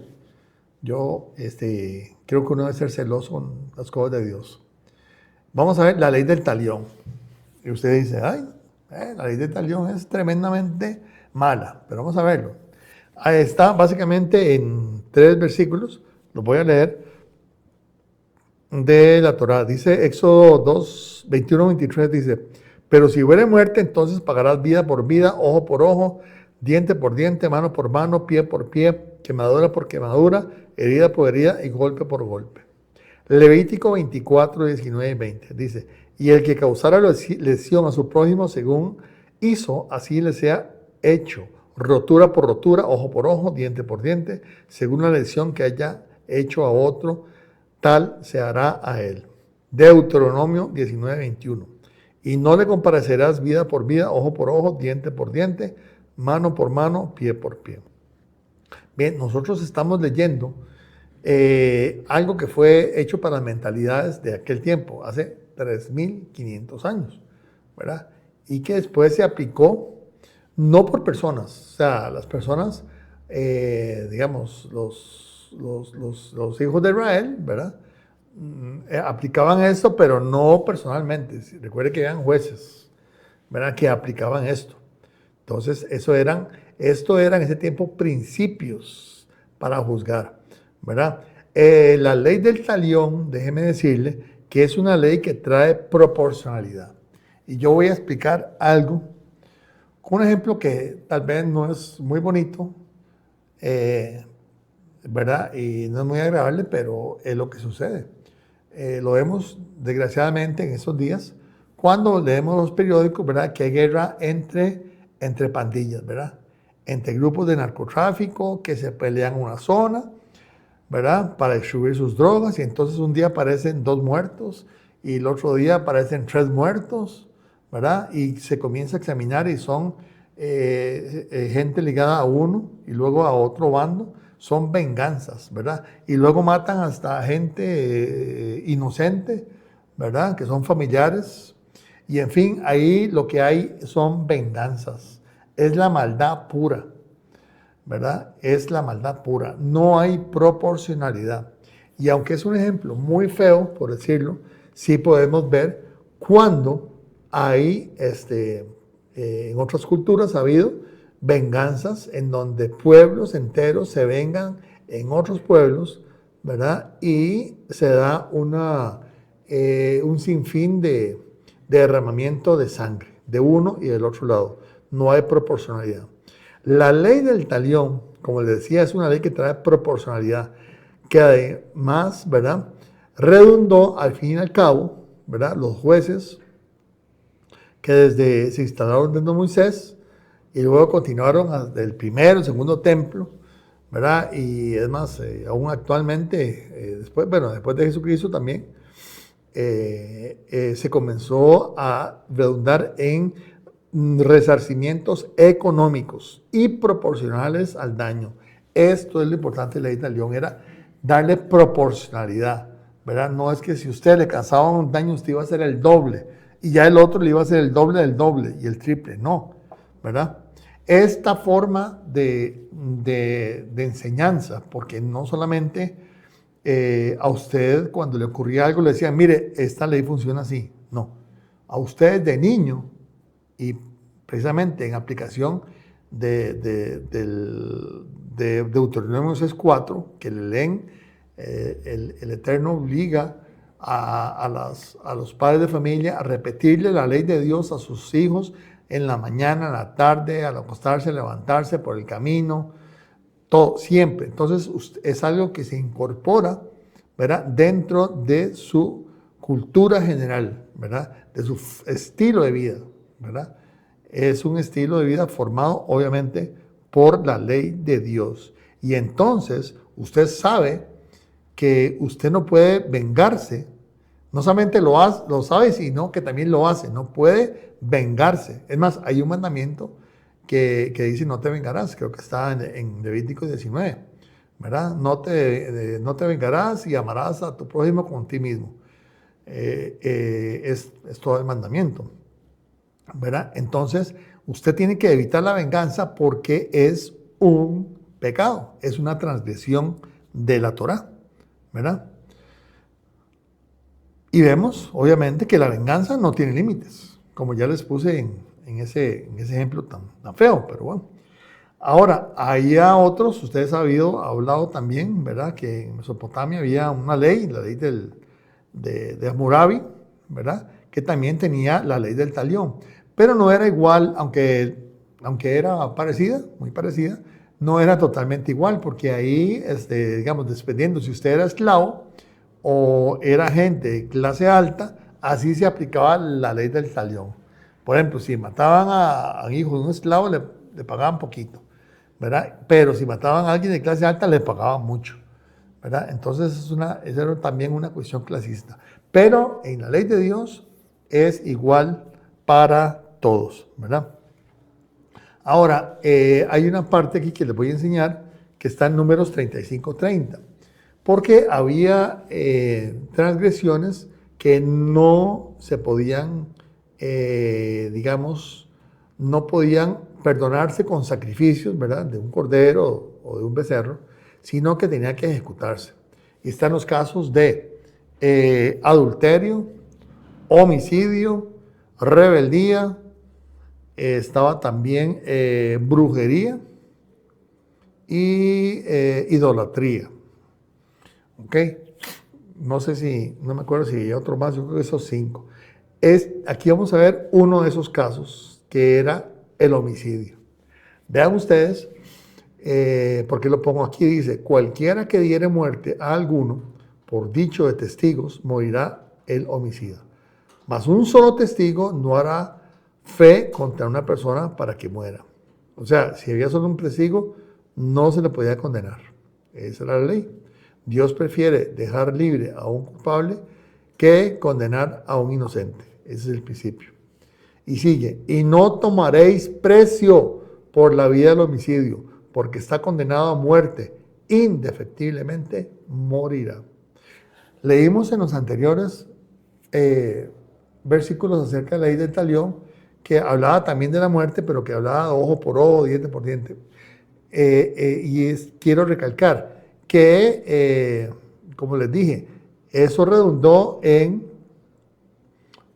Yo creo que uno debe ser celoso con las cosas de Dios. Vamos a ver la ley del talión. Y usted dice, ay, la ley del talión es tremendamente mala, pero vamos a verlo. Ahí está básicamente en 3 versículos, los voy a leer, de la Torá. Dice Éxodo 2, 21, 23, dice, pero si hubiere muerte, entonces pagarás vida por vida, ojo por ojo, diente por diente, mano por mano, pie por pie, quemadura por quemadura, herida por herida y golpe por golpe. Levítico 24, 19 y 20 dice, y el que causara lesión a su prójimo según hizo, así le sea hecho, rotura por rotura, ojo por ojo, diente por diente, según la lesión que haya hecho a otro, tal se hará a él. Deuteronomio 19, 21. Y no le comparecerás vida por vida, ojo por ojo, diente por diente, mano por mano, pie por pie. Bien, nosotros estamos leyendo algo que fue hecho para las mentalidades de aquel tiempo, hace 3.500 años, ¿verdad? Y que después se aplicó no por personas, o sea, las personas, digamos, los hijos de Israel, ¿verdad? Aplicaban esto, pero no personalmente. Recuerde que eran jueces, ¿verdad? Que aplicaban esto. Entonces, esto eran en ese tiempo principios para juzgar, ¿verdad? La ley del talión, déjeme decirle, que es una ley que trae proporcionalidad. Y yo voy a explicar algo con un ejemplo que tal vez no es muy bonito, ¿verdad? Y no es muy agradable, pero es lo que sucede. Lo vemos desgraciadamente en estos días, cuando leemos los periódicos, ¿verdad? Que hay guerra entre pandillas, ¿verdad? Entre grupos de narcotráfico que se pelean en una zona, ¿verdad? Para distribuir sus drogas, y entonces un día aparecen 2 muertos y el otro día aparecen 3 muertos, ¿verdad? Y se comienza a examinar y son gente ligada a uno y luego a otro bando. Son venganzas, ¿verdad? Y luego matan hasta gente inocente, ¿verdad? Que son familiares. Y en fin, ahí lo que hay son venganzas. Es la maldad pura, ¿verdad? Es la maldad pura. No hay proporcionalidad. Y aunque es un ejemplo muy feo, por decirlo, sí podemos ver cuando hay, en otras culturas ha habido venganzas en donde pueblos enteros se vengan en otros pueblos, ¿verdad? Y se da un sinfín de derramamiento de sangre de uno y del otro lado. No hay proporcionalidad. La ley del talión, como les decía, es una ley que trae proporcionalidad, que además, ¿verdad? Redundó al fin y al cabo, ¿verdad? Los jueces que se instalaron desde Moisés y luego continuaron hasta el primero, el segundo templo, ¿verdad? Y es más, aún actualmente, después de Jesucristo también, se comenzó a redundar en resarcimientos económicos y proporcionales al daño. Esto es lo importante de la ley del talión, era darle proporcionalidad, ¿verdad? No es que si usted le causaba un daño, usted iba a hacer el doble y ya el otro le iba a hacer el doble del doble y el triple, no, ¿verdad? Esta forma de enseñanza, porque no solamente a usted cuando le ocurría algo le decían, mire, esta ley funciona así, no, a usted de niño y precisamente en aplicación de Deuteronomio 6:4, que le leen, el Eterno obliga a los padres de familia a repetirle la ley de Dios a sus hijos en la mañana, en la tarde, al acostarse, levantarse, por el camino, todo, siempre. Entonces es algo que se incorpora, ¿verdad?, dentro de su cultura general, ¿verdad?, de su estilo de vida, ¿verdad? Es un estilo de vida formado obviamente por la ley de Dios. Y entonces usted sabe que usted no puede vengarse, no solamente lo sabe, sino que también lo hace, no puede vengarse. Es más, hay un mandamiento que dice no te vengarás, creo que está en Levítico 19, ¿verdad? No te vengarás y amarás a tu prójimo como a ti mismo. Es todo el mandamiento, ¿verdad? Entonces, usted tiene que evitar la venganza porque es un pecado, es una transgresión de la Torá, ¿verdad? Y vemos, obviamente, que la venganza no tiene límites, como ya les puse en ese ejemplo tan feo, pero bueno. Ahora, había otros, ustedes han hablado también, ¿verdad?, que en Mesopotamia había una ley, la ley de Hammurabi, ¿verdad?, que también tenía la ley del talión, pero no era igual, aunque era parecida, muy parecida, no era totalmente igual, porque ahí, digamos, dependiendo si usted era esclavo o era gente de clase alta, así se aplicaba la ley del talión. Por ejemplo, si mataban a hijo de un esclavo, le pagaban poquito, ¿verdad? Pero si mataban a alguien de clase alta, le pagaban mucho, ¿verdad? Entonces, esa era también una cuestión clasista. Pero en la ley de Dios es igual para todos, ¿verdad? Ahora, hay una parte aquí que les voy a enseñar que está en Números 35:30, porque había transgresiones que no se podían, digamos, no podían perdonarse con sacrificios, ¿verdad?, de un cordero o de un becerro, sino que tenía que ejecutarse. Y están los casos de adulterio, homicidio, rebeldía, estaba también brujería y idolatría. ¿Ok? No me acuerdo si hay otro más, yo creo que esos 5. Aquí vamos a ver uno de esos casos, que era el homicidio. Vean ustedes, ¿por qué lo pongo aquí? Dice, cualquiera que diere muerte a alguno, por dicho de testigos, morirá el homicida. Mas un solo testigo no hará fe contra una persona para que muera. O sea, si había solo un testigo, no se le podía condenar. Esa era la ley. Dios prefiere dejar libre a un culpable que condenar a un inocente. Ese es el principio. Y sigue, y no tomaréis precio por la vida del homicidio, porque está condenado a muerte, indefectiblemente morirá. Leímos en los anteriores versículos acerca de la ley del talión, que hablaba también de la muerte, pero que hablaba de ojo por ojo, diente por diente. Quiero recalcar que, como les dije, eso redundó en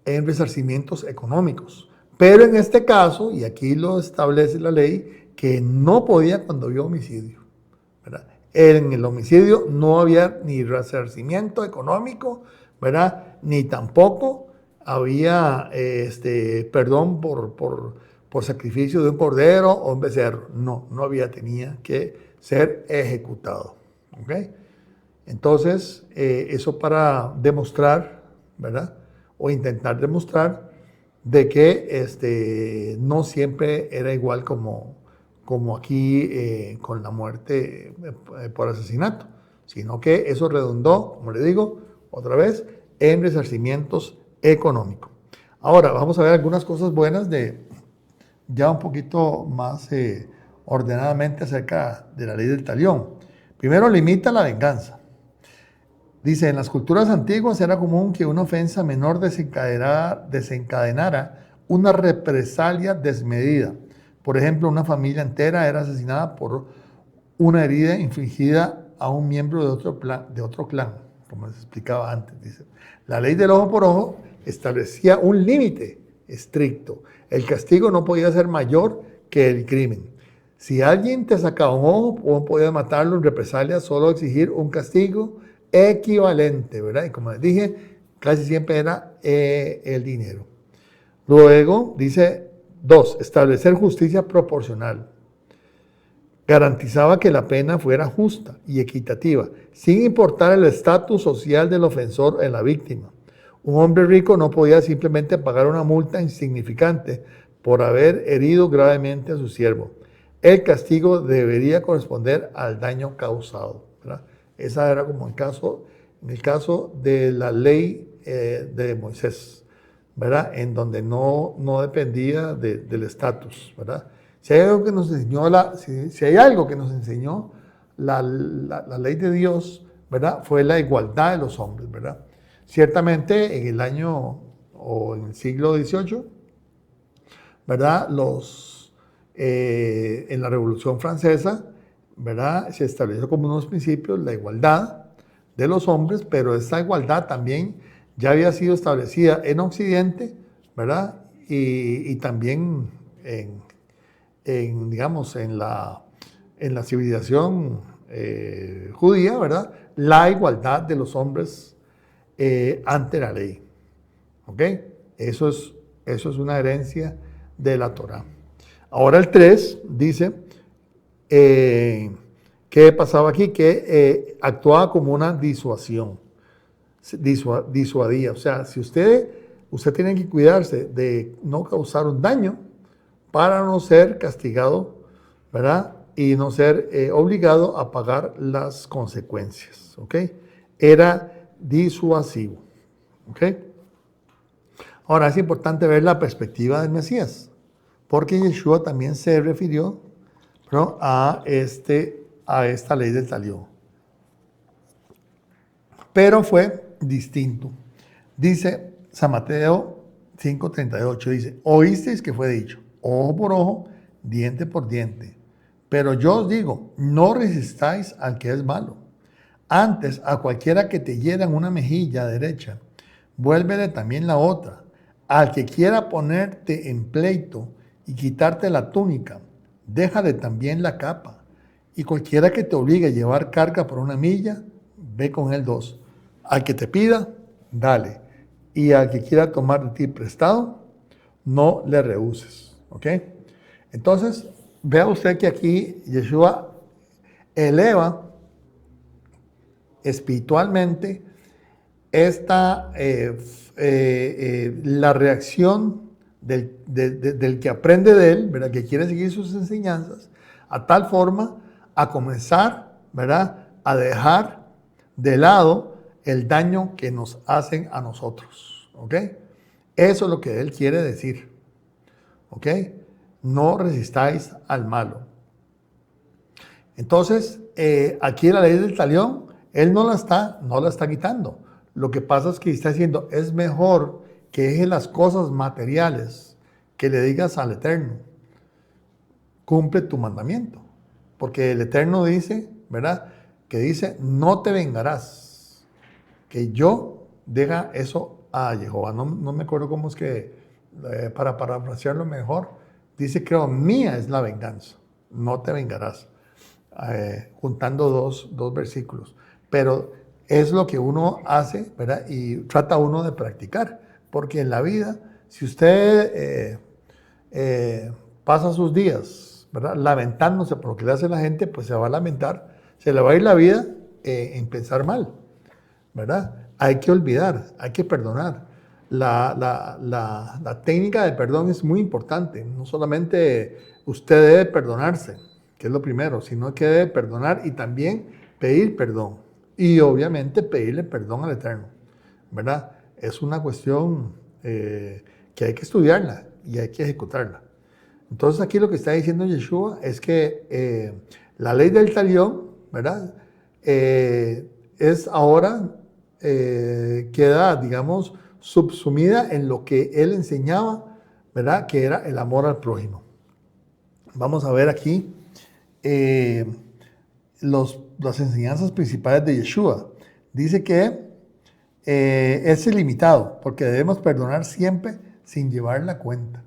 resarcimientos económicos. Pero en este caso, y aquí lo establece la ley, que no podía cuando había homicidio, ¿verdad? En el homicidio no había ni resarcimiento económico, ¿verdad?, ni tampoco había perdón por sacrificio de un cordero o un becerro. No había, tenía que ser ejecutado. ¿Okay? Entonces, eso para demostrar, ¿verdad?, o intentar demostrar de que no siempre era igual como aquí con la muerte por asesinato, sino que eso redundó, como le digo, otra vez, en resarcimientos económicos. Ahora, vamos a ver algunas cosas buenas de ya un poquito más ordenadamente acerca de la ley del talión. Primero, limita la venganza. Dice, en las culturas antiguas era común que una ofensa menor desencadenara una represalia desmedida. Por ejemplo, una familia entera era asesinada por una herida infligida a un miembro de otro clan, como les explicaba antes. Dice, la ley del ojo por ojo establecía un límite estricto. El castigo no podía ser mayor que el crimen. Si alguien te sacaba un ojo, no podías matarlo en represalia, solo exigir un castigo equivalente, ¿verdad? Y como les dije, casi siempre era el dinero. Luego, dice 2, establecer justicia proporcional. Garantizaba que la pena fuera justa y equitativa, sin importar el estatus social del ofensor en la víctima. Un hombre rico no podía simplemente pagar una multa insignificante por haber herido gravemente a su siervo. El castigo debería corresponder al daño causado, ¿verdad? Esa era como en el caso de la ley de Moisés, ¿verdad? En donde no dependía del estatus, ¿verdad? Si hay algo que nos enseñó si hay algo que nos enseñó la ley de Dios, ¿verdad? Fue la igualdad de los hombres, ¿verdad? Ciertamente en el año o en el siglo XVIII, ¿verdad? En la Revolución Francesa, ¿verdad? Se estableció como unos principios la igualdad de los hombres, pero esta igualdad también ya había sido establecida en Occidente, ¿verdad? Y también digamos, en la civilización judía, ¿verdad? La igualdad de los hombres ante la ley. ¿Ok? Eso es una herencia de la Torá. Ahora el 3 dice, ¿qué pasaba aquí? Que actuaba como una disuasión, disuadía. O sea, si usted tiene que cuidarse de no causar un daño para no ser castigado, ¿verdad? Y no ser obligado a pagar las consecuencias, ¿ok? Era disuasivo, ¿ok? Ahora es importante ver la perspectiva del Mesías, porque Yeshua también se refirió, ¿no?, a esta ley del talión. Pero fue distinto. Dice San Mateo 5:38, dice, oísteis que fue dicho, ojo por ojo, diente por diente. Pero yo os digo, no resistáis al que es malo. Antes, a cualquiera que te hiera en una mejilla derecha, vuélvele también la otra. Al que quiera ponerte en pleito y quitarte la túnica, déjale también la capa. Y cualquiera que te obligue a llevar carga por una milla, ve con él 2. Al que te pida, dale. Y al que quiera tomar de ti prestado, no le rehuses. ¿Ok? Entonces, vea usted que aquí Yeshua eleva espiritualmente la reacción del que aprende de él, ¿verdad?, que quiere seguir sus enseñanzas, a tal forma a comenzar, ¿verdad?, a dejar de lado el daño que nos hacen a nosotros. ¿Ok? Eso es lo que él quiere decir. ¿Ok? No resistáis al malo. Entonces, aquí la ley del talión, él no la está quitando. Lo que pasa es que está diciendo, es mejor que dejes las cosas materiales, que le digas al Eterno, cumple tu mandamiento. Porque el Eterno dice, ¿verdad?, que dice, no te vengarás, que yo deja eso a Jehová. No me acuerdo cómo es que, para parafrasearlo mejor, dice, creo, mía es la venganza, no te vengarás. Juntando dos versículos. Pero es lo que uno hace, ¿verdad? Y trata uno de practicar. Porque en la vida, si usted pasa sus días, ¿verdad?, lamentándose por lo que le hace la gente, pues se va a lamentar, se le va a ir la vida en pensar mal, ¿verdad? Hay que olvidar, hay que perdonar. La técnica de perdón es muy importante. No solamente usted debe perdonarse, que es lo primero, sino que debe perdonar y también pedir perdón. Y obviamente pedirle perdón al Eterno, ¿verdad? Es una cuestión que hay que estudiarla y hay que ejecutarla. Entonces aquí lo que está diciendo Yeshua es que la ley del talión, ¿verdad? Es ahora, queda, digamos, subsumida en lo que él enseñaba, ¿verdad? Que era el amor al prójimo. Vamos a ver aquí las enseñanzas principales de Yeshua. Dice que es ilimitado, porque debemos perdonar siempre sin llevar la cuenta.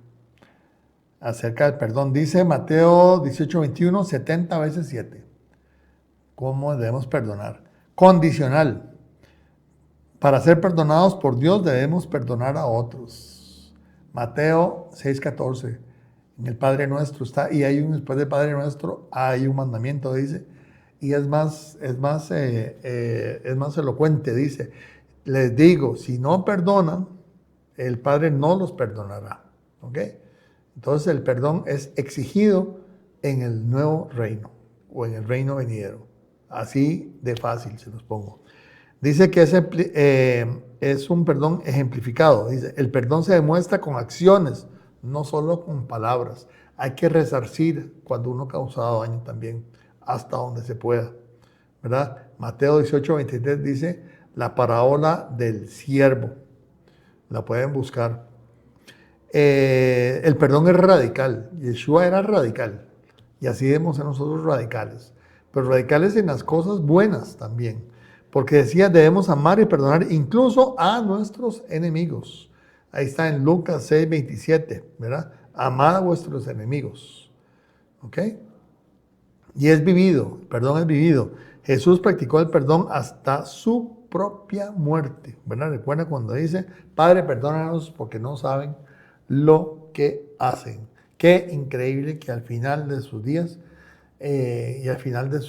Acerca del perdón, dice Mateo 18:21, 70 veces 7. ¿Cómo debemos perdonar? Condicional. Para ser perdonados por Dios debemos perdonar a otros. Mateo 6:14. En el Padre Nuestro está, y después del Padre Nuestro hay un mandamiento, dice, y es más elocuente, dice, les digo, si no perdonan, el Padre no los perdonará. ¿Ok? Entonces el perdón es exigido en el nuevo reino o en el reino venidero. Así de fácil se los pongo. Dice que es un perdón ejemplificado. Dice, el perdón se demuestra con acciones, no solo con palabras. Hay que resarcir cuando uno ha causado daño también, hasta donde se pueda, ¿verdad? Mateo 18:23 dice la parábola del siervo. La pueden buscar. El perdón es radical. Yeshua era radical. Y así debemos ser nosotros radicales. Pero radicales en las cosas buenas también. Porque decía, debemos amar y perdonar incluso a nuestros enemigos. Ahí está en Lucas 6:27, ¿verdad? Amad a vuestros enemigos. ¿Ok? Y es vivido, el perdón es vivido. Jesús practicó el perdón hasta su propia muerte, ¿verdad? Recuerda cuando dice, Padre, perdónanos porque no saben lo que hacen. Qué increíble que al final de sus días y al final del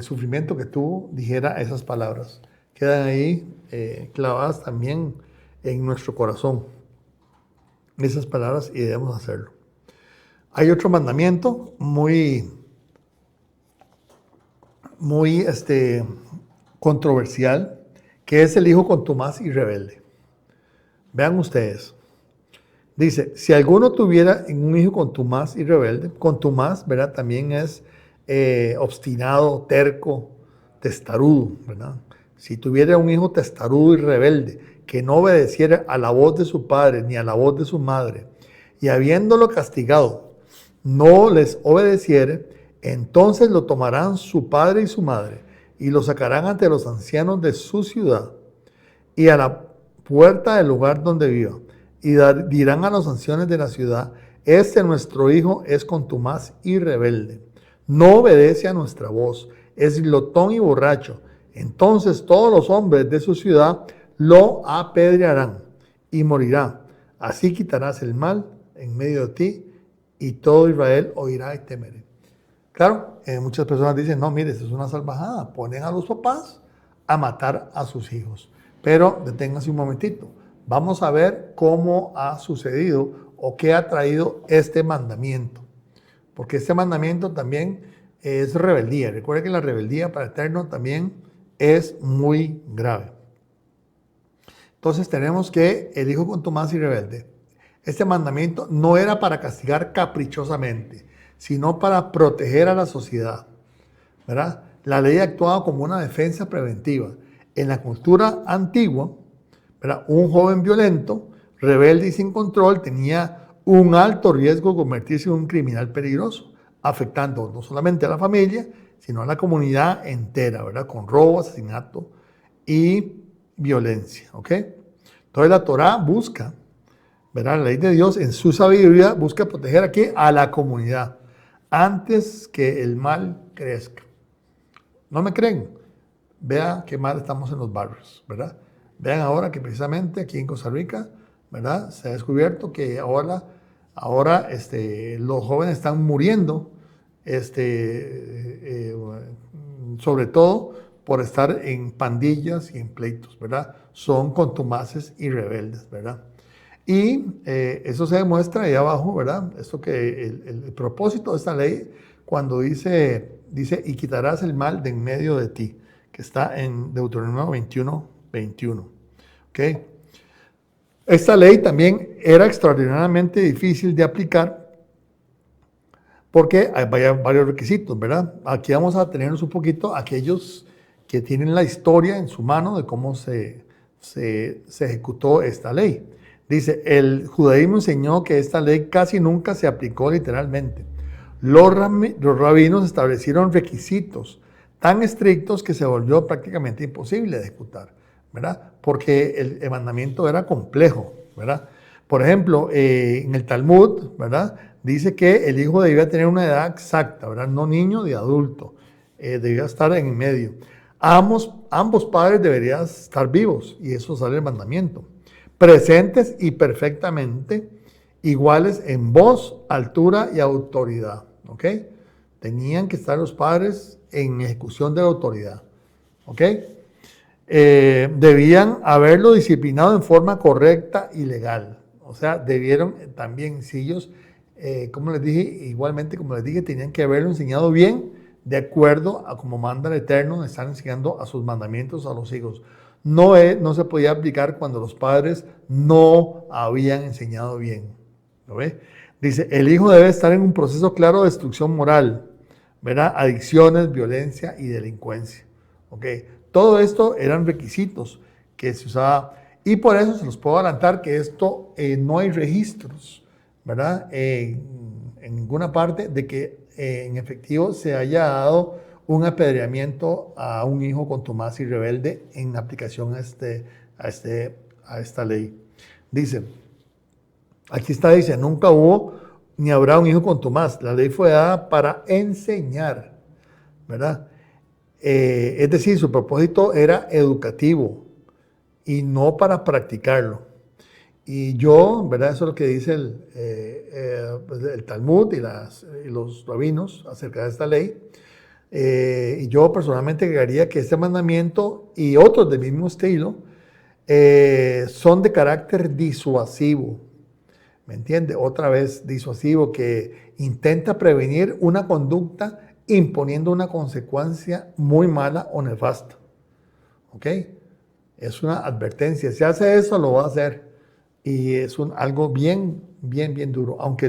sufrimiento que tuvo, dijera esas palabras. Quedan ahí clavadas también en nuestro corazón. Esas palabras y debemos hacerlo. Hay otro mandamiento muy controversial, que es el hijo contumaz y rebelde. Vean ustedes. Dice, si alguno tuviera un hijo contumaz y rebelde, contumaz, ¿verdad? También es obstinado, terco, testarudo, ¿verdad? Si tuviera un hijo testarudo y rebelde, que no obedeciera a la voz de su padre ni a la voz de su madre, y habiéndolo castigado, no les obedeciere, entonces lo tomarán su padre y su madre, y lo sacarán ante los ancianos de su ciudad, y a la puerta del lugar donde viva, y dirán a los ancianos de la ciudad, nuestro hijo es contumaz y rebelde, no obedece a nuestra voz, es glotón y borracho. Entonces todos los hombres de su ciudad lo apedrearán y morirá. Así quitarás el mal en medio de ti y todo Israel oirá y temerá. Claro, muchas personas dicen, no, mire, esto es una salvajada. Ponen a los papás a matar a sus hijos. Pero deténganse un momentito. Vamos a ver cómo ha sucedido o qué ha traído este mandamiento. Porque este mandamiento también es rebeldía. Recuerden que la rebeldía para Eterno también es muy grave. Entonces tenemos que el hijo contumaz y rebelde. Este mandamiento no era para castigar caprichosamente, sino para proteger a la sociedad, ¿verdad? La ley actuaba como una defensa preventiva. En la cultura antigua, ¿verdad? Un joven violento, rebelde y sin control tenía un alto riesgo de convertirse en un criminal peligroso, afectando no solamente a la familia, sino a la comunidad entera, ¿verdad? Con robo, asesinato y violencia, ¿ok? Entonces la Torá busca, ¿verdad? La ley de Dios en su sabiduría busca proteger aquí a la comunidad antes que el mal crezca. ¿No me creen? Vean qué mal estamos en los barrios, ¿verdad? Vean ahora que precisamente aquí en Costa Rica, ¿verdad? Se ha descubierto que ahora los jóvenes están muriendo, sobre todo por estar en pandillas y en pleitos, ¿verdad? Son contumaces y rebeldes, ¿verdad? Y eso se demuestra ahí abajo, ¿verdad? Esto que el propósito de esta ley, cuando dice, y quitarás el mal de en medio de ti, que está en Deuteronomio 21:21. ¿Ok? Esta ley también era extraordinariamente difícil de aplicar porque hay varios requisitos, ¿verdad? Aquí vamos a tenernos un poquito aquellos que tienen la historia en su mano de cómo se ejecutó esta ley. Dice, el judaísmo enseñó que esta ley casi nunca se aplicó literalmente. Los rabinos establecieron requisitos tan estrictos que se volvió prácticamente imposible de ejecutar, ¿verdad? Porque el mandamiento era complejo, ¿verdad? Por ejemplo, en el Talmud, ¿verdad? Dice que el hijo debía tener una edad exacta, ¿verdad? No niño ni adulto, debía estar en medio. Ambos padres deberían estar vivos, y eso sale del mandamiento. Presentes y perfectamente iguales en voz, altura y autoridad, ¿ok? Tenían que estar los padres en ejecución de la autoridad, ¿ok? Debían haberlo disciplinado en forma correcta y legal. O sea, debieron también, si ellos, como les dije, igualmente como les dije, tenían que haberlo enseñado bien, de acuerdo a como manda el Eterno, están enseñando a sus mandamientos a los hijos. No se podía aplicar cuando los padres no habían enseñado bien. ¿Lo ve? Dice, el hijo debe estar en un proceso claro de destrucción moral, ¿verdad? Adicciones, violencia y delincuencia. ¿Ok? Todo esto eran requisitos que se usaba, y por eso se los puedo adelantar que esto no hay registros, ¿verdad? En ninguna parte de que en efectivo se haya dado un apedreamiento a un hijo contumaz y rebelde en aplicación a esta ley. Dice, dice, nunca hubo ni habrá un hijo contumaz. La ley fue dada para enseñar, ¿verdad? Es decir, su propósito era educativo y no para practicarlo. Y yo, ¿verdad? Eso es lo que dice el Talmud y los rabinos acerca de esta ley. Y yo personalmente agregaría que este mandamiento y otros del mismo estilo son de carácter disuasivo. ¿Me entiende? Otra vez disuasivo, que intenta prevenir una conducta imponiendo una consecuencia muy mala o nefasta. ¿Ok? Es una advertencia. Si hace eso, lo va a hacer. Y es algo bien duro. Aunque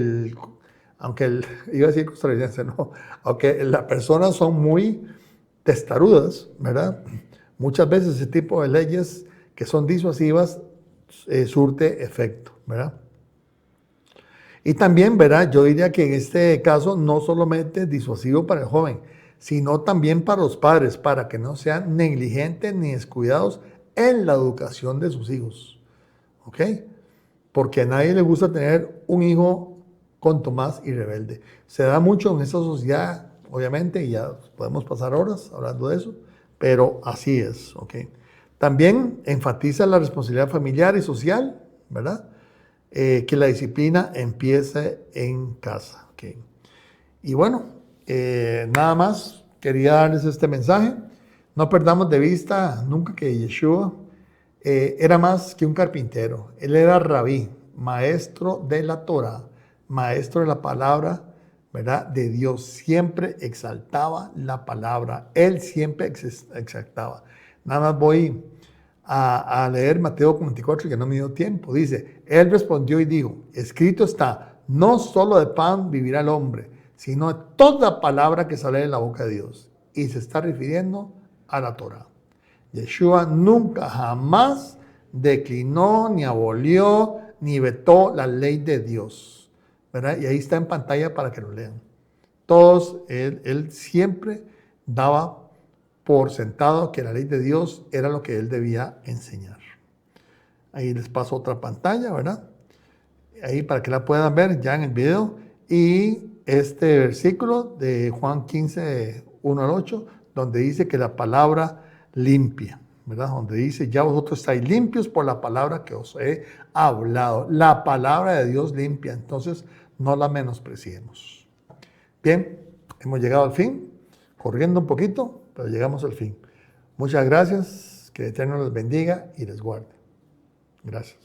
iba a decir costarricense, no. Aunque las personas son muy testarudas, ¿verdad? Muchas veces ese tipo de leyes que son disuasivas surte efecto, ¿verdad? Y también, ¿verdad? Yo diría que en este caso no solamente es disuasivo para el joven, sino también para los padres, para que no sean negligentes ni descuidados en la educación de sus hijos. ¿Ok? Porque a nadie le gusta tener un hijo contumaz y rebelde. Se da mucho en esta sociedad, obviamente, y ya podemos pasar horas hablando de eso, pero así es. ¿Ok? También enfatiza la responsabilidad familiar y social, ¿verdad? Que la disciplina empiece en casa. ¿Okay? Y bueno, nada más quería darles este mensaje. No perdamos de vista nunca que Yeshua era más que un carpintero. Él era rabí, maestro de la Torah, maestro de la palabra, ¿verdad? De Dios. Siempre exaltaba la palabra. Él siempre exaltaba. Nada más voy a leer Mateo 24, que no me dio tiempo. Dice, él respondió y dijo, escrito está, no solo de pan vivirá el hombre, sino de toda palabra que sale de la boca de Dios. Y se está refiriendo a la Torah. Yeshua nunca jamás declinó, ni abolió, ni vetó la ley de Dios, ¿verdad? Y ahí está en pantalla para que lo lean. Él siempre daba por sentado que la ley de Dios era lo que él debía enseñar. Ahí les paso otra pantalla, ¿verdad? Ahí para que la puedan ver ya en el video. Y este versículo de Juan 15, 1 al 8, donde dice que la palabra limpia, ¿verdad? Donde dice, ya vosotros estáis limpios por la palabra que os he hablado. La palabra de Dios limpia, entonces no la menospreciemos. Bien, hemos llegado al fin, corriendo un poquito, pero llegamos al fin. Muchas gracias, que el Eterno les bendiga y les guarde. Gracias.